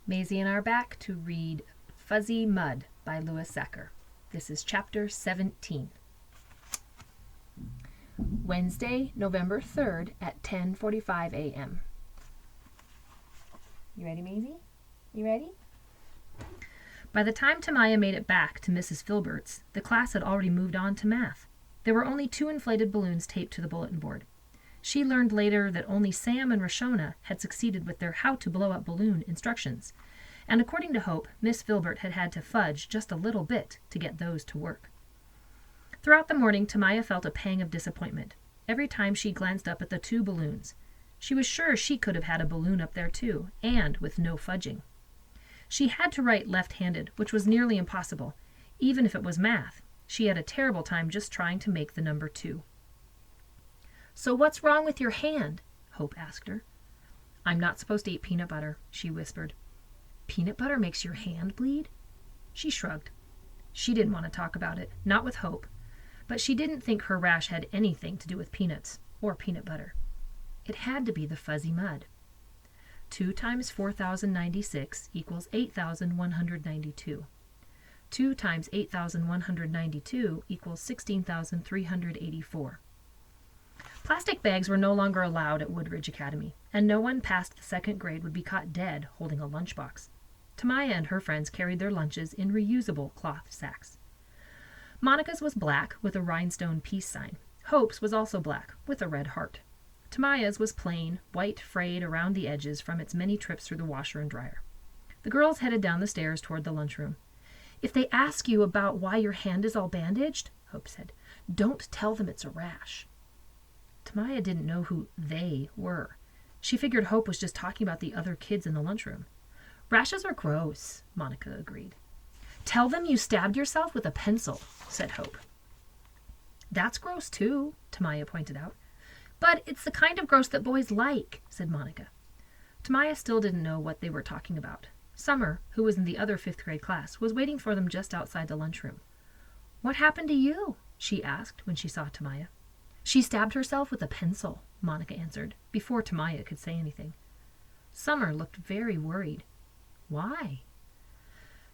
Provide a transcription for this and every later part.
Maisie and I are back to read Fuzzy Mud by Sachar. This is Chapter 17. Wednesday, November 3rd at 10:45 a.m. You ready, Maisie? You ready? By the time Tamiya made it back to Mrs. Filbert's, the class had already moved on to math. There were only 2 inflated balloons taped to the bulletin board. She learned later that only Sam and Roshona had succeeded with their how to blow up balloon instructions, and according to Hope, Miss Filbert had had to fudge just a little bit to get those to work. Throughout the morning, Tamiya felt a pang of disappointment every time she glanced up at the 2 balloons. She was sure she could have had a balloon up there too, and with no fudging. She had to write left-handed, which was nearly impossible. Even if it was math, she had a terrible time just trying to make the number 2. "So what's wrong with your hand?" Hope asked her. "I'm not supposed to eat peanut butter," she whispered. "Peanut butter makes your hand bleed?" She shrugged. She didn't want to talk about it, not with Hope, but she didn't think her rash had anything to do with peanuts or peanut butter. It had to be the fuzzy mud. 2 times 4,096 equals 8,192. 2 times 8,192 equals 16,384. Plastic bags were no longer allowed at Woodridge Academy, and no one past the 2nd grade would be caught dead holding a lunchbox. Tamiya and her friends carried their lunches in reusable cloth sacks. Monica's was black with a rhinestone peace sign. Hope's was also black with a red heart. Tamiya's was plain, white frayed around the edges from its many trips through the washer and dryer. The girls headed down the stairs toward the lunchroom. "If they ask you about why your hand is all bandaged," Hope said, "don't tell them it's a rash." Tamiya didn't know who they were. She figured Hope was just talking about the other kids in the lunchroom. "Rashes are gross," Monica agreed. "Tell them you stabbed yourself with a pencil," said Hope. "That's gross too," Tamiya pointed out. "But it's the kind of gross that boys like," said Monica. Tamiya still didn't know what they were talking about. Summer, who was in the other 5th grade class, was waiting for them just outside the lunchroom. "What happened to you?" she asked when she saw Tamiya. "She stabbed herself with a pencil," Monica answered, before Tamiya could say anything. Summer looked very worried. "Why?"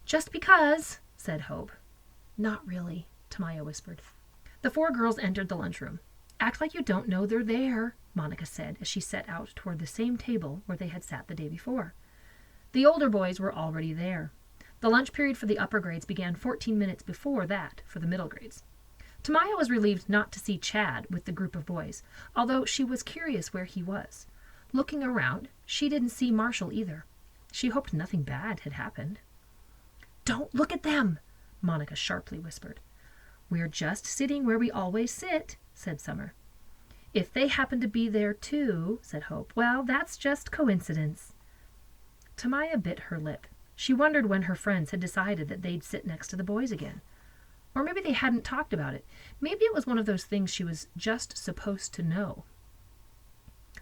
"Just because," said Hope. "Not really," Tamiya whispered. The 4 girls entered the lunchroom. "Act like you don't know they're there," Monica said as she set out toward the same table where they had sat the day before. The older boys were already there. The lunch period for the upper grades began 14 minutes before that for the middle grades. Tamiya was relieved not to see Chad with the group of boys, although she was curious where he was. Looking around, she didn't see Marshall either. She hoped nothing bad had happened. "Don't look at them," Monica sharply whispered. "We're just sitting where we always sit," said Summer. "If they happen to be there too," said Hope, "well, that's just coincidence." Tamiya bit her lip. She wondered when her friends had decided that they'd sit next to the boys again. Or maybe they hadn't talked about it. Maybe it was one of those things she was just supposed to know.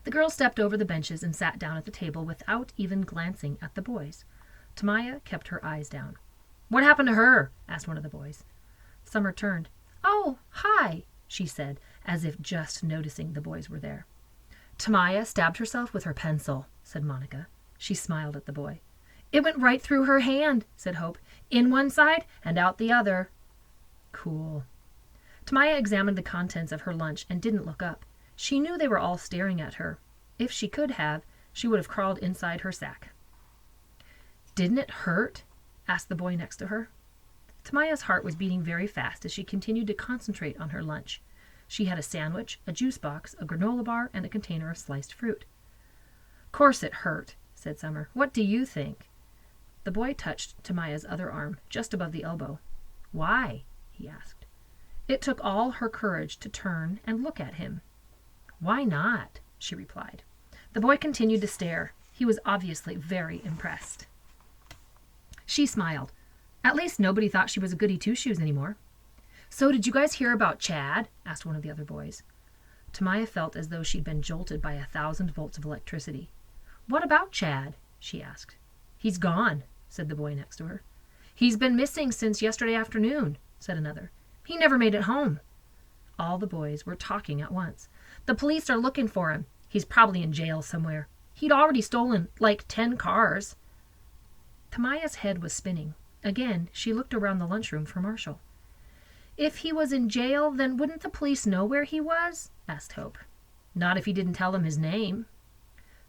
The girls stepped over the benches and sat down at the table without even glancing at the boys. Tamiya kept her eyes down. "What happened to her?" asked one of the boys. Summer turned. "Oh, hi," she said, as if just noticing the boys were there. "Tamiya stabbed herself with her pencil," said Monica. She smiled at the boy. "It went right through her hand," said Hope. "In one side and out the other." "Cool." Tamiya examined the contents of her lunch and didn't look up. She knew they were all staring at her. If she could have, she would have crawled inside her sack. "Didn't it hurt?" asked the boy next to her. Tamiya's heart was beating very fast as she continued to concentrate on her lunch. She had a sandwich, a juice box, a granola bar, and a container of sliced fruit. "Course it hurt," said Summer. "What do you think?" The boy touched Tamiya's other arm, just above the elbow. "Why?" he asked. It took all her courage to turn and look at him. "Why not?" she replied. The boy continued to stare. He was obviously very impressed. She smiled. At least nobody thought she was a goody two-shoes anymore. "So did you guys hear about Chad?" asked one of the other boys. Tamiya felt as though she'd been jolted by 1,000 volts of electricity. "What about Chad?" she asked. "He's gone," said the boy next to her. "He's been missing since yesterday afternoon," said another. "He never made it home." All the boys were talking at once. "The police are looking for him. He's probably in jail somewhere. He'd already stolen, like, 10 cars. Tamiya's head was spinning. Again, she looked around the lunchroom for Marshall. "If he was in jail, then wouldn't the police know where he was?" asked Hope. "Not if he didn't tell them his name."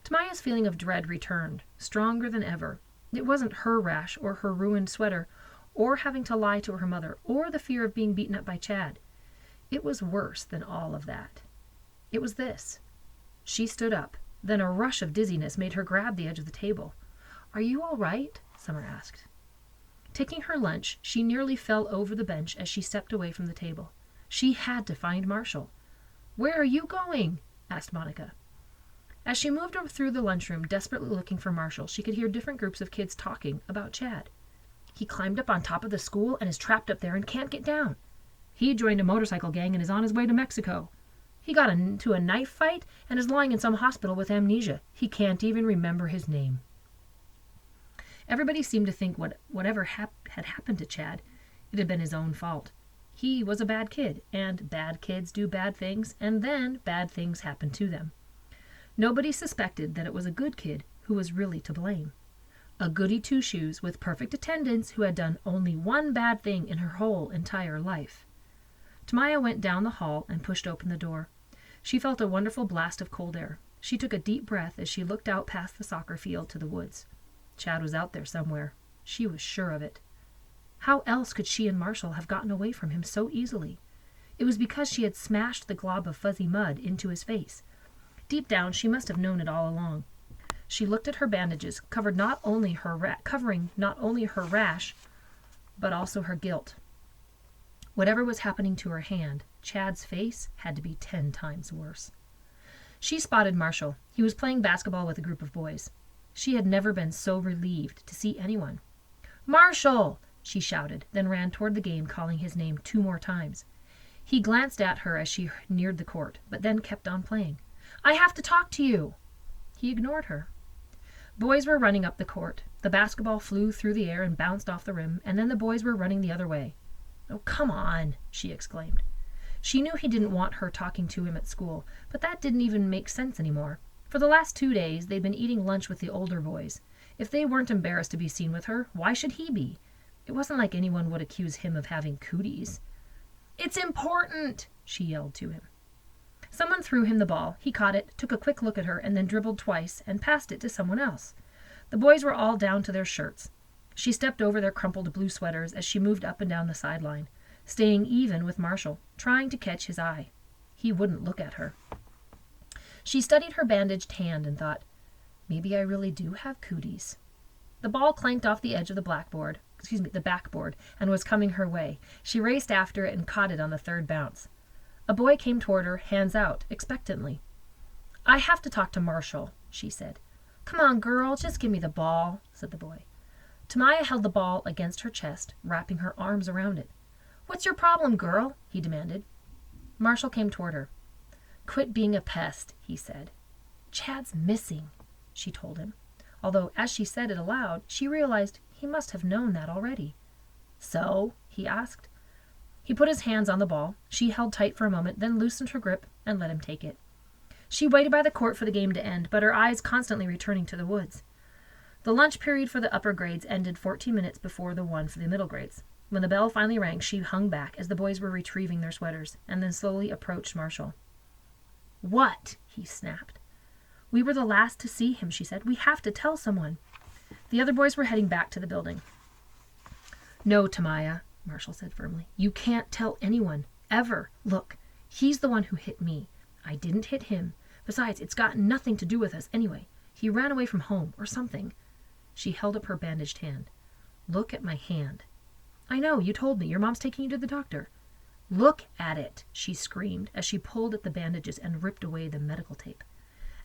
Tamiya's feeling of dread returned, stronger than ever. It wasn't her rash or her ruined sweater or having to lie to her mother or the fear of being beaten up by Chad. It was worse than all of that. It was this. She stood up. Then a rush of dizziness made her grab the edge of the table. "Are you all right?" Summer asked. Taking her lunch, she nearly fell over the bench as she stepped away from the table. She had to find Marshall. "Where are you going?" asked Monica. As she moved through the lunchroom, desperately looking for Marshall, she could hear different groups of kids talking about Chad. "He climbed up on top of the school and is trapped up there and can't get down. He joined a motorcycle gang and is on his way to Mexico. He got into a knife fight and is lying in some hospital with amnesia. He can't even remember his name." Everybody seemed to think whatever had happened to Chad, it had been his own fault. He was a bad kid, and bad kids do bad things, and then bad things happen to them. Nobody suspected that it was a good kid who was really to blame. A goody two-shoes with perfect attendance who had done only one bad thing in her whole entire life. Tamiya went down the hall and pushed open the door. She felt a wonderful blast of cold air. She took a deep breath as she looked out past the soccer field to the woods. Chad was out there somewhere. She was sure of it. How else could she and Marshall have gotten away from him so easily? It was because she had smashed the glob of fuzzy mud into his face. Deep down, she must have known it all along. She looked at her bandages, covering not only her rash, but also her guilt. Whatever was happening to her hand, Chad's face had to be 10 times worse. She spotted Marshall. He was playing basketball with a group of boys. She had never been so relieved to see anyone. "Marshall!" she shouted, then ran toward the game, calling his name 2 more times. He glanced at her as she neared the court, but then kept on playing. "I have to talk to you." He ignored her. Boys were running up the court. The basketball flew through the air and bounced off the rim, and then the boys were running the other way. "Oh, come on," she exclaimed. She knew he didn't want her talking to him at school, but that didn't even make sense anymore. For the last 2 days, they'd been eating lunch with the older boys. If they weren't embarrassed to be seen with her, why should he be? It wasn't like anyone would accuse him of having cooties. "It's important," she yelled to him. Someone threw him the ball. He caught it, took a quick look at her, and then dribbled twice and passed it to someone else. The boys were all down to their shirts. She stepped over their crumpled blue sweaters as she moved up and down the sideline, staying even with Marshall, trying to catch his eye. He wouldn't look at her. She studied her bandaged hand and thought, maybe I really do have cooties. The ball clanked off the edge of the backboard, and was coming her way. She raced after it and caught it on the 3rd bounce. A boy came toward her, hands out, expectantly. "I have to talk to Marshall," she said. "Come on, girl, just give me the ball," said the boy. Tamiya held the ball against her chest, wrapping her arms around it. "What's your problem, girl?" he demanded. Marshall came toward her. "Quit being a pest," he said. "Chad's missing," she told him, although as she said it aloud, she realized he must have known that already. "So?" he asked. He put his hands on the ball. She held tight for a moment, then loosened her grip and let him take it. She waited by the court for the game to end, but her eyes constantly returning to the woods. The lunch period for the upper grades ended 14 minutes before the one for the middle grades. When the bell finally rang, she hung back as the boys were retrieving their sweaters, and then slowly approached Marshall. "What?" he snapped. "We were the last to see him," she said. "We have to tell someone." The other boys were heading back to the building. "No, Tamiya," Marshall said firmly. "You can't tell anyone. Ever. Look, he's the one who hit me. I didn't hit him. Besides, it's got nothing to do with us anyway. He ran away from home, or something." She held up her bandaged hand. "Look at my hand." "I know, you told me. Your mom's taking you to the doctor." "Look at it," she screamed as she pulled at the bandages and ripped away the medical tape.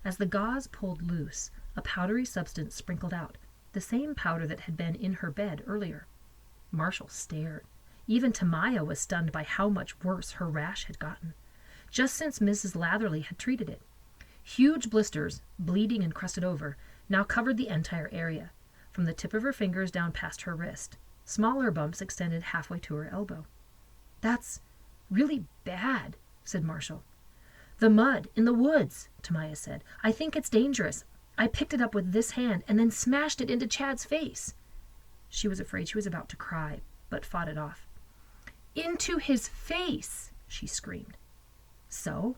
As the gauze pulled loose, a powdery substance sprinkled out, the same powder that had been in her bed earlier. Marshall stared. Even Tamiya was stunned by how much worse her rash had gotten, just since Mrs. Latherley had treated it. Huge blisters, bleeding and crusted over, now covered the entire area, from the tip of her fingers down past her wrist. Smaller bumps extended halfway to her elbow. "That's really bad," said Marshall. "The mud in the woods," Tamiya said. "I think it's dangerous. I picked it up with this hand and then smashed it into Chad's face." She was afraid she was about to cry, but fought it off. "Into his face!" she screamed. "So?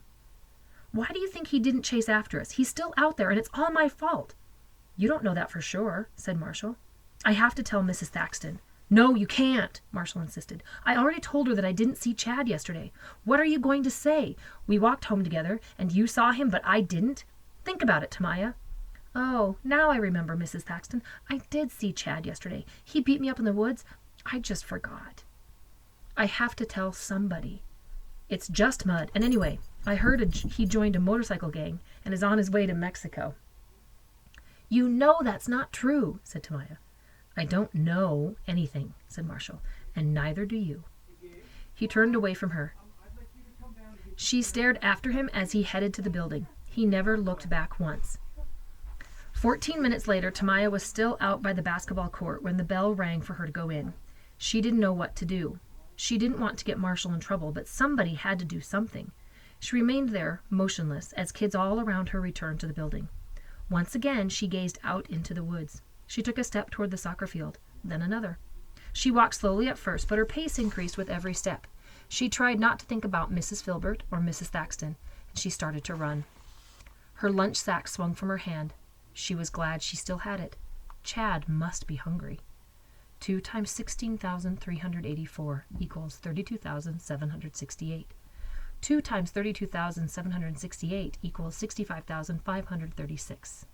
Why do you think he didn't chase after us? He's still out there, and it's all my fault." "You don't know that for sure," said Marshall. "I have to tell Mrs. Thaxton." "No, you can't," Marshall insisted. "I already told her that I didn't see Chad yesterday. What are you going to say? We walked home together, and you saw him, but I didn't? Think about it, Tamiya." "Oh, now I remember, Mrs. Thaxton. I did see Chad yesterday. He beat me up in the woods. I just forgot." "I have to tell somebody. It's just Mud. And anyway, I heard he joined a motorcycle gang and is on his way to Mexico." "You know that's not true," said Tamiya. "I don't know anything," said Marshall, "and neither do you." He turned away from her. She stared after him as he headed to the building. He never looked back once. 14 minutes later, Tamiya was still out by the basketball court when the bell rang for her to go in. She didn't know what to do. She didn't want to get Marshall in trouble, but somebody had to do something. She remained there, motionless, as kids all around her returned to the building. Once again, she gazed out into the woods. She took a step toward the soccer field, then another. She walked slowly at first, but her pace increased with every step. She tried not to think about Mrs. Filbert or Mrs. Thaxton, and she started to run. Her lunch sack swung from her hand. She was glad she still had it. Chad must be hungry. 2 times 16,384 equals 32,768. 2 times 32,768 equals 65,536.